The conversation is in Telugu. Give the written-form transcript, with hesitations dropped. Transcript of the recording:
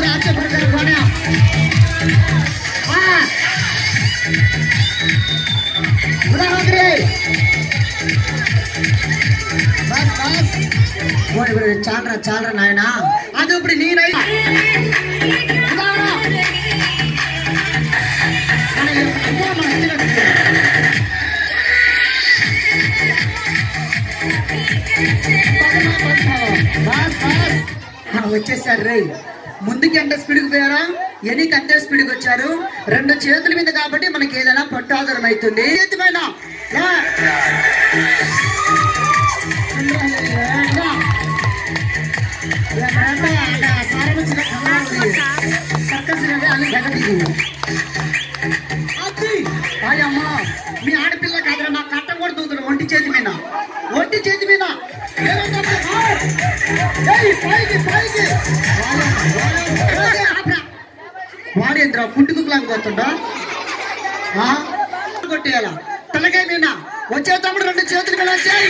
आचे पड़कर कोण्या उड़ा होग्रे बस बस बोल बोल चाल रहा नायना आज ऊपर नी नहीं వచ్చేసారు రే ముందుకి ఎంత స్పీడ్కి పోయారా ఎనికి అంతే స్పీడ్కి వచ్చారు రెండు చేతుల మీద కాబట్టి మనకి ఏదైనా పట్టాదరం అవుతుంది చేతిపైన అమ్మా మీ ఆడపిల్ల కాదురా నా కట్టం కూడా దూతుడు ఒంటి చేతి మీద వాడేంద్ర పుట్టుకులాగా పోతుండా కొట్టేయాల తలకాయ మీద వచ్చే తమ్ముడు రెండు చేతుల మీద వచ్చాయి